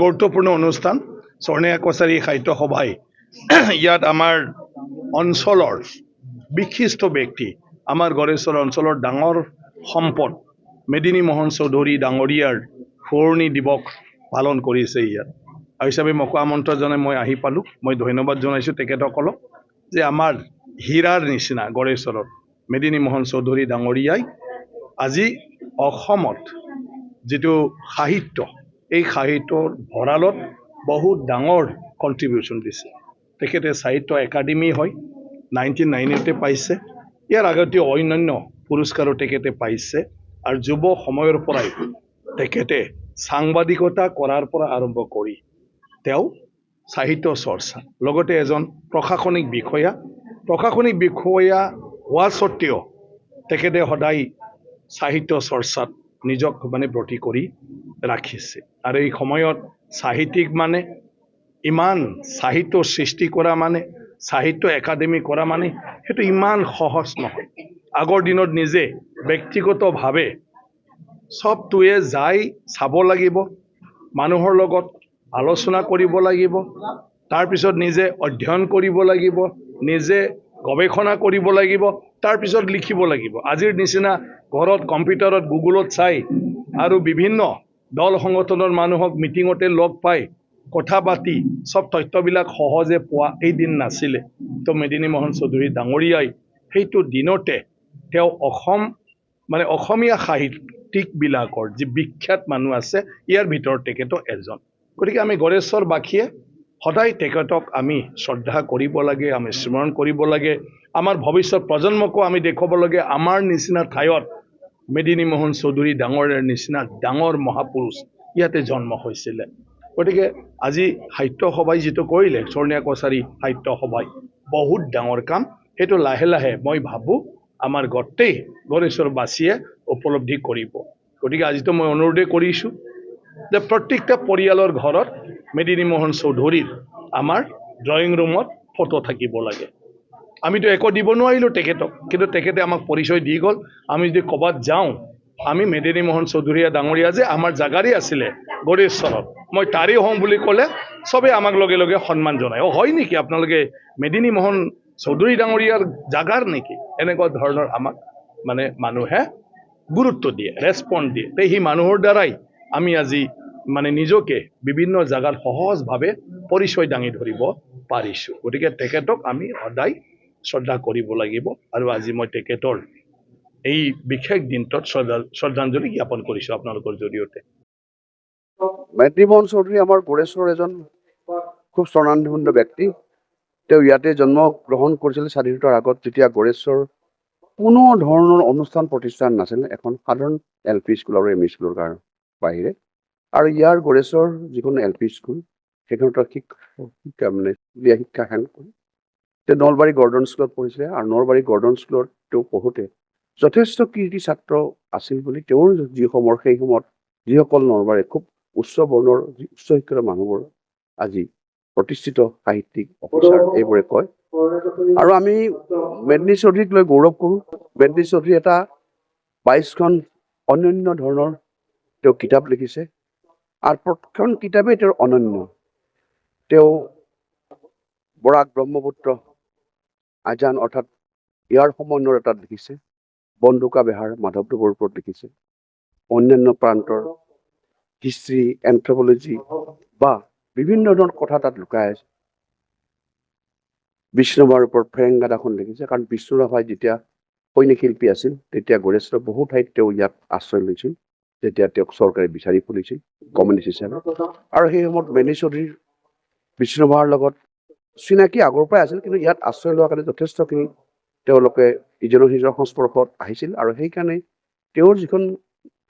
গুৰুত্বপূৰ্ণ অনুষ্ঠান স্বৰ্ণীয়া কছাৰী সাহিত্য সভাই ইয়াত আমাৰ অঞ্চলৰ বিশিষ্ট ব্যক্তি আমাৰ গড়েশ্বৰ অঞ্চলৰ ডাঙৰ সম্পদ মেদিনী মোহন চৌধুৰী ডাঙৰীয়াৰ সোঁৱৰণি দিৱস পালন কৰিছে ইয়াত আৰু হিচাপে মোকো আমন্ত্ৰণ জনাই মই আহি পালোঁ মই ধন্যবাদ জনাইছোঁ তেখেতসকলক যে আমাৰ হীৰাৰ নিচিনা গড়েশ্বৰত মেদিনী মোহন চৌধুৰী ডাঙৰীয়াই আজি অসমত যিটো সাহিত্য এই সাহিত্যৰ ভঁৰালত বহুত ডাঙৰ কণ্ট্ৰিবিউশ্যন দিছে তেখেতে সাহিত্য একাডেমি হয় 1990তে পাইছে ইয়াৰ আগতে অন্যান্য পুৰস্কাৰো তেখেতে পাইছে আৰু যুৱ সময়ৰ পৰাই তেখেতে সাংবাদিকতা কৰাৰ পৰা আৰম্ভ কৰি তেওঁ সাহিত্য চৰ্চা লগতে এজন প্ৰশাসনিক বিষয়া হোৱা স্বত্তেও তেখেতে সদায় সাহিত্য চৰ্চাত নিজক ব্ৰতী কৰি ৰাখিছে আৰু এই সময়ত সাহিত্যিক মানে ইমান সাহিত্য সৃষ্টি কৰা মানে সাহিত্য একাডেমি কৰা মানে সেইটো ইমান সহজ নহয় আগৰ দিনত নিজে ব্যক্তিগতভাৱে সবটোৱে যাই চাব লাগিব মানুহৰ লগত আলোচনা কৰিব লাগিব তাৰপিছত নিজে অধ্যয়ন কৰিব লাগিব নিজে গৱেষণা কৰিব লাগিব তাৰপিছত লিখিব লাগিব আজিৰ নিচিনা ঘৰত কম্পিউটাৰত গুগলত চাই আৰু বিভিন্ন দল সংগঠনৰ মানুহক মিটিঙতে লগ পাই কথা পাতি সব তথ্যবিলাক সহজে পোৱা এই দিন নাছিলে তো মেদিনী মোহন চৌধুৰী ডাঙৰীয়াই সেইটো দিনতে তেওঁ অসমীয়া সাহিত্যিকবিলাকৰ যি বিখ্যাত মানুহ আছে ইয়াৰ ভিতৰত তেখেতো এজন গতিকে আমি গড়েশ্বৰবাসীয়ে সদায় তেখেতক আমি শ্ৰদ্ধা কৰিব লাগে আমি স্মৰণ কৰিব লাগে আমাৰ ভৱিষ্যত প্ৰজন্মকো আমি দেখুৱাব লাগে আমাৰ নিচিনা ঠাইত মেদিনী মোহন চৌধুৰী ডাঙৰীয়াৰ নিচিনা ডাঙৰ মহাপুৰুষ ইয়াতে জন্ম হৈছিলে গতিকে আজি সাহিত্য সভাই যিটো কৰিলে স্বৰ্ণীয়া কছাৰী সাহিত্য সভাই বহুত ডাঙৰ কাম সেইটো লাহে লাহে মই ভাবোঁ আমাৰ গোটেই গড়েশ্বৰবাসীয়ে উপলব্ধি কৰিব গতিকে আজিতো মই অনুৰোধে কৰিছোঁ যে প্ৰত্যেকটা পৰিয়ালৰ ঘৰত মেদিনী মোহন চৌধুৰীৰ আমাৰ ড্ৰয়িং ৰুমত ফটো থাকিব লাগে আমিতো একো দিব নোৱাৰিলোঁ তেখেতক কিন্তু তেখেতে আমাক পৰিচয় দি গ'ল আমি যদি ক'ৰবাত যাওঁ আমি মেদিনী মোহন চৌধুৰী ডাঙৰীয়া যে আমাৰ জাগাৰে আছিলে গড়েশ্বৰত মই তাৰেই হওঁ বুলি ক'লে চবে আমাক লগে লগে সন্মান জনায় হয় নেকি আপোনালোকে মেদিনী মোহন চৌধুৰী ডাঙৰীয়াৰ জাগাৰ নেকি এনেকুৱা ধৰণৰ আমাক মানুহে গুৰুত্ব দিয়ে ৰেছপন্স দিয়ে সেই মানুহৰ দ্বাৰাই আমি আজি নিজকে বিভিন্ন জাগাত সহজভাৱে পৰিচয় দাঙি ধৰিব পাৰিছোঁ গতিকে তেখেতক আমি সদায় শ্ৰদ্ধা কৰিব লাগিব আৰু আজি মই তেখেতৰ এই বিশেষ দিনটোত শ্ৰদ্ধাঞ্জলি জ্ঞাপন কৰিছোঁ আপোনালোকৰ জৰিয়তে মেদিনী মোহন চৌধুৰী আমাৰ গড়েশ্বৰৰ এজন খুব স্বনামধন্য ব্যক্তি তেওঁ ইয়াতে জন্ম গ্ৰহণ কৰিছিল স্বাধীনতাৰ আগত যেতিয়া গড়েশ্বৰ কোনো ধৰণৰ অনুষ্ঠান প্ৰতিষ্ঠান নাছিল এখন সাধাৰণ LP স্কুল আৰু ME স্কুলৰ কাৰণে বাহিৰে আৰু ইয়াৰ গড়েশ্বৰ যিখন LP স্কুল সেইখনত শিক্ষা সেন কৰি তেওঁ নলবাৰী গৰ্ডন স্কুলত পঢ়িছিলে আৰু নলবাৰী গৰ্ডন স্কুলত তেওঁ পঢ়োতে যথেষ্ট কীৰ্তি ছাত্ৰ আছিল বুলি তেওঁৰ সেই সময়ত যিসকল নলবাৰীৰ খুব উচ্চ বৰ্ণৰ উচ্চ শিক্ষিত মানুহবোৰ আজি প্ৰতিষ্ঠিত সাহিত্যিক অফিচাৰ এইবোৰে কয় আৰু আমি মেদিনী চৌধুৰীক লৈ গৌৰৱ কৰোঁ মেদিনী চৌধুৰী এটা 22খন অনন্য ধৰণৰ তেওঁ কিতাপ লিখিছে আৰু প্ৰতিখন কিতাপেই তেওঁৰ অনন্য তেওঁ বৰাক ব্ৰহ্মপুত্ৰ আজান অৰ্থাৎ ইয়াৰ সমন্বয়ৰ এটাত লিখিছে বন্দুকা বেহাৰ মাধৱদেৱৰ ওপৰত লিখিছে অন্যান্য প্ৰান্তৰ হিষ্ট্ৰী এন্থ্ৰপলজি বা বিভিন্ন ধৰণৰ কথা তাত লুকাই আছে বিষ্ণুৰাভাৰ ওপৰত ফেৰেংগাদাখন লিখিছে কাৰণ বিষ্ণুৰাভাই যেতিয়া সৈনিক শিল্পী আছিল তেতিয়া গড়েশ্বৰৰ বহু ঠাইত তেওঁ ইয়াত আশ্ৰয় লৈছিল যেতিয়া তেওঁক চৰকাৰে বিচাৰি ফুৰিছিল কমিউনিষ্ট হিচাপে আৰু সেই সময়ত মেদিনী চৌধুৰীৰ বিষ্ণুৰাভাৰ লগত চিনাকি আগৰ পৰাই আছিল কিন্তু ইয়াত আশ্ৰয় লোৱাৰ কাৰণে যথেষ্টখিনি তেওঁলোকে ইজনৰ সিজনৰ সংস্পৰ্শত আহিছিল আৰু সেইকাৰণে তেওঁৰ যিখন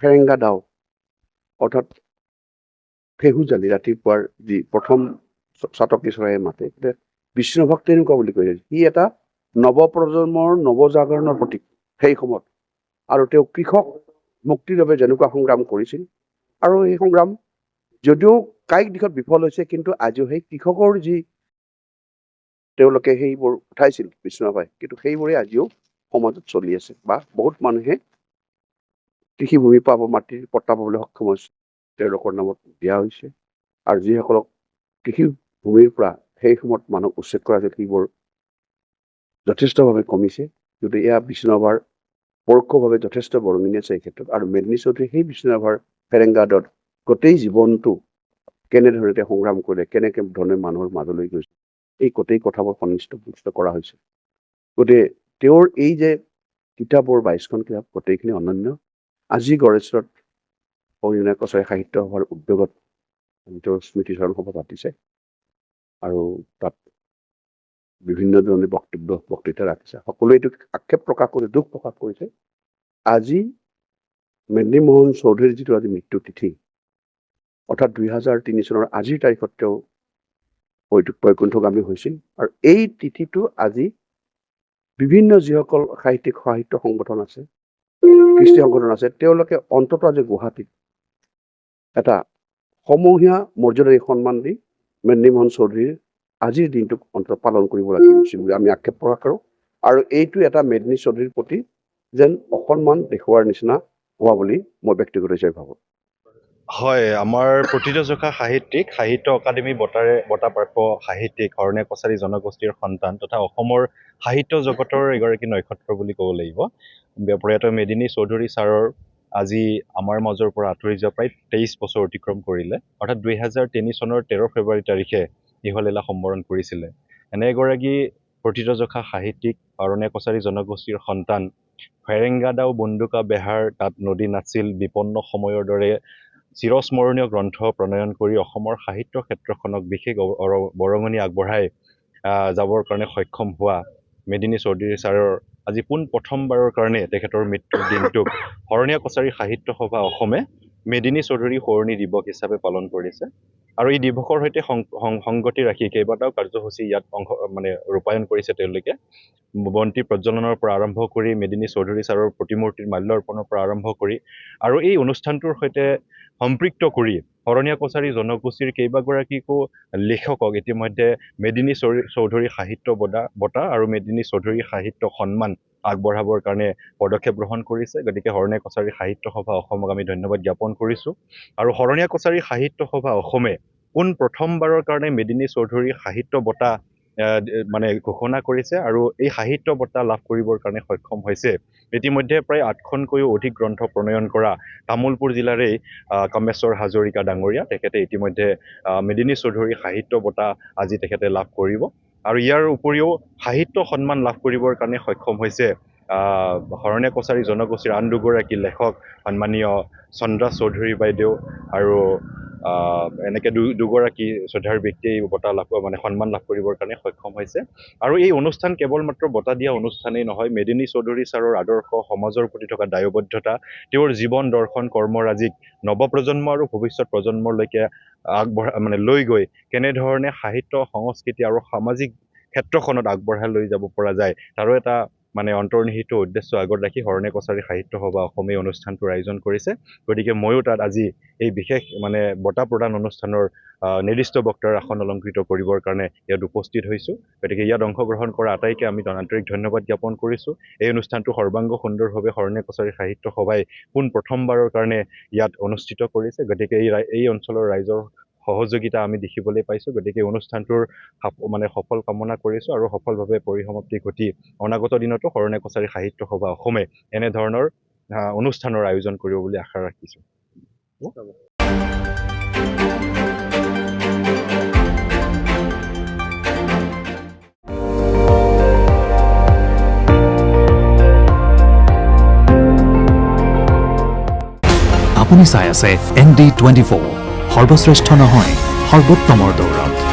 ফেৰেংগা দাও অৰ্থাৎ ফেহুজালি ৰাতিপুৱাৰ যি প্ৰথম চাতকী চৰাইয়ে মাতে বিষ্ণুৰাভাক তেনেকুৱা বুলি কৈছে সি এটা নৱপ্ৰজন্মৰ নৱজাগৰণৰ প্ৰতীক সেই সময়ত আৰু তেওঁ কৃষক মুক্তিৰ বাবে যেনেকুৱা সংগ্ৰাম কৰিছিল আৰু এই সংগ্ৰাম যদিও কায়িক দিশত বিফল হৈছে কিন্তু আজিও সেই কৃষকৰ যি তেওঁলোকে সেইবোৰ উঠাইছিল বিষ্ণুৰাভাই কিন্তু সেইবোৰে আজিও সমাজত চলি আছে বা বহুত মানুহে কৃষিভূমি পাব মাটিৰ পট্টা পাবলৈ সক্ষম হৈছে তেওঁলোকৰ নামত দিয়া হৈছে আৰু যিসকলক কৃষি ভূমিৰ পৰা সেই সময়ত মানুহ উচ্ছেদ কৰা হৈছিল সেইবোৰ যথেষ্টভাৱে কমিছে। গতিকে এয়া বিষ্ণুৰাভাৰ পৰোক্ষভাৱে যথেষ্ট বৰঙণি আছে এই ক্ষেত্ৰত। আৰু মেদিনী চৌধুৰী সেই বিষ্ণুৰাভাৰ ফেৰেংগাদত গোটেই জীৱনটো কেনেধৰণে তেওঁ সংগ্ৰাম কৰিলে, কেনেকে ধৰণে মানুহৰ মাজলৈ গৈছে, এই গোটেই কথাবোৰ সন্নিষ্ট কৰা হৈছে। গতিকে তেওঁৰ এই যে কিতাপৰ 22খন কিতাপ গোটেইখিনি অনন্য। আজি গড়েশ্বৰত অৰুণাচল কছাৰী সাহিত্য সভাৰ উদ্যোগত তেওঁৰ স্মৃতিচাৰণ সভা পাতিছে আৰু তাত বিভিন্ন ধৰণে বক্তৃতা ৰাখিছে। সকলোৱে এইটো আক্ষেপ প্ৰকাশ কৰিছে, দুখ প্ৰকাশ কৰিছে। আজি মেদিনী মোহন চৌধুৰীৰ যিটো আজি মৃত্যু তিথি, অৰ্থাৎ 2003 চনৰ আজিৰ তাৰিখত তেওঁ বৈকুণ্ঠগামী হৈছিল। আৰু এই তিথিটো আজি বিভিন্ন যিসকল সাহিত্য সংগঠন আছে, কৃষ্টি সংগঠন আছে, তেওঁলোকে অন্তত আজি গুৱাহাটীত এটা সমূহীয়া মৰ্যাদাৰে সন্মান দি মেদিনী মোহন চৌধুৰীৰ আজিৰ দিনটোক অন্তত পালন কৰিব লাগিছিল বুলি আমি আক্ষেপ প্ৰকাশ কৰোঁ। আৰু এইটো এটা মেদিনী চৌধুৰীৰ প্ৰতি যেন অসন্মান দেখুওৱাৰ নিচিনা হোৱা বুলি মই ব্যক্তিগত হিচাপে ভাবোঁ। হয়, আমাৰ প্ৰথিতযশা সাহিত্য অকাডেমী বঁটাপ্ৰাপ্ত সাহিত্যিক হৰণীয়া কছাৰী জনগোষ্ঠীৰ সন্তান তথা অসমৰ সাহিত্য জগতৰ এগৰাকী নক্ষত্ৰ বুলি ক'ব লাগিব। প্ৰয়াত মেদিনী চৌধুৰী ছাৰৰ আজি আমাৰ মাজৰ পৰা আঁতৰি যোৱা প্ৰায় 23 বছৰ অতিক্ৰম কৰিলে। অৰ্থাৎ 2003 চনৰ 13 ফেব্ৰুৱাৰী তাৰিখে ইহলীলা সম্বৰণ কৰিছিলে। এনে এগৰাকী প্ৰথিতযশা সাহিত্যিক, হৰণীয়া কছাৰী জনগোষ্ঠীৰ সন্তান, ফেৰেংগাদাও বন্দুকা বেহাৰ তাত নদী নাছিল বিপন্ন সময়ৰ দৰে চিৰস্মৰণীয় গ্ৰন্থ প্ৰণয়ন কৰি অসমৰ সাহিত্য ক্ষেত্ৰখনক বিশেষ বৰঙণি আগবঢ়াই যাবৰ কাৰণে সক্ষম হোৱা মেদিনী চৌধুৰী ছাৰৰ আজি প্ৰথমবাৰৰ কাৰণে তেখেতৰ মৃত্যুৰ দিনটোক হৰণীয়া কছাৰী সাহিত্য সভা অসমে মেদিনী চৌধুৰী সোঁৱৰণি দিৱস হিচাপে পালন কৰিছে। আৰু এই দিৱসৰ সৈতে সংগতি ৰাখি কেইবাটাও কাৰ্যসূচী ইয়াত ৰূপায়ণ কৰিছে তেওঁলোকে। বন্তি প্ৰজ্বলনৰ পৰা আৰম্ভ কৰি মেদিনী চৌধুৰী ছাৰৰ প্ৰতিমূৰ্তিৰ মাল্য অৰ্পণৰ পৰা আৰম্ভ কৰি আৰু এই অনুষ্ঠানটোৰ সৈতে সম্পৃক্ত কৰি হৰণীয়া কছাৰী জনগোষ্ঠীৰ কেইবাগৰাকীকো লেখকক ইতিমধ্যে মেদিনী চৌধুৰী সাহিত্য বঁটা আৰু মেদিনী চৌধুৰী সাহিত্য সন্মান আগবঢ়াবৰ কাৰণে পদক্ষেপ গ্ৰহণ কৰিছে। গতিকে হৰণীয়া কছাৰী সাহিত্য সভা অসমক আমি ধন্যবাদ জ্ঞাপন কৰিছোঁ। আৰু হৰণীয়া কছাৰী সাহিত্য সভা অসমে প্ৰথমবাৰৰ কাৰণে মেদিনী চৌধুৰী সাহিত্য বঁটা ঘোষণা কৰিছে আৰু এই সাহিত্য বঁটা লাভ কৰিবৰ কাৰণে সক্ষম হৈছে ইতিমধ্যে প্ৰায় 8খনকৈও অধিক গ্ৰন্থ প্ৰণয়ন কৰা তামোলপুৰ জিলাৰে কামেশ্বৰ হাজৰিকা ডাঙৰীয়া, তেখেতে ইতিমধ্যে মেদিনী চৌধুৰী সাহিত্য বঁটা আজি তেখেতে লাভ কৰিব। আৰু ইয়াৰ উপৰিও সাহিত্য সন্মান লাভ কৰিবৰ কাৰণে সক্ষম হৈছে হৰণীয়া কছাৰী জনগোষ্ঠীৰ আন দুগৰাকী লেখক, সন্মানীয় চন্দ্ৰা চৌধুৰী বাইদেউ আৰু এনেকৈ দুগৰাকী শ্ৰদ্ধাৰ ব্যক্তিয়ে এই বঁটা সন্মান লাভ কৰিবৰ কাৰণে সক্ষম হৈছে। আৰু এই অনুষ্ঠান কেৱল মাত্ৰ বঁটা দিয়া অনুষ্ঠানেই নহয়, মেদিনী চৌধুৰী ছাৰৰ আদৰ্শ, সমাজৰ প্ৰতি থকা দায়বদ্ধতা, তেওঁৰ জীৱন দৰ্শন কৰ্মৰাজিক নৱপ্ৰজন্ম আৰু ভৱিষ্যত প্ৰজন্মলৈকে লৈ গৈ কেনেধৰণে সাহিত্য, সংস্কৃতি আৰু সামাজিক ক্ষেত্ৰখনত আগবঢ়াই লৈ যাব পৰা যায় তাৰো এটা অন্তৰ্নিহিত উদ্দেশ্য আগত ৰাখি হৰণীয়া কছাৰী সাহিত্য সভা অসমে অনুষ্ঠানটোৰ আয়োজন কৰিছে। গতিকে ময়ো তাত আজি এই বিশেষ বঁটা প্ৰদান অনুষ্ঠানৰ নিৰ্দিষ্ট বক্তাৰ আসন অলংকৃত কৰিবৰ কাৰণে ইয়াত উপস্থিত হৈছোঁ। গতিকে ইয়াত অংশগ্ৰহণ কৰা আটাইকে আমি আন্তৰিক ধন্যবাদ জ্ঞাপন কৰিছোঁ। এই অনুষ্ঠানটো সৰ্বাংগ সুন্দৰভাৱে হৰণীয়া কছাৰী সাহিত্য সভাই প্ৰথমবাৰৰ কাৰণে ইয়াত অনুষ্ঠিত কৰিছে। গতিকে এই অঞ্চলৰ ৰাইজৰ সহযোগিতা আমি দেখিবলৈ পাইছোঁ। গতিকে অনুষ্ঠানটোৰ সফল কামনা কৰিছোঁ আৰু সফলভাৱে পৰিসমাপ্তি ঘটি অনাগত দিনতো হৰণীয়া কছাৰী সাহিত্য সভা অসমে এনেধৰণৰ অনুষ্ঠানৰ আয়োজন কৰিব বুলি আশা ৰাখিছোঁ। আপুনি চাই আছে ND24, সৰ্বশ্ৰেষ্ঠ নহয় সৰ্বোত্তমৰ দৌৰত।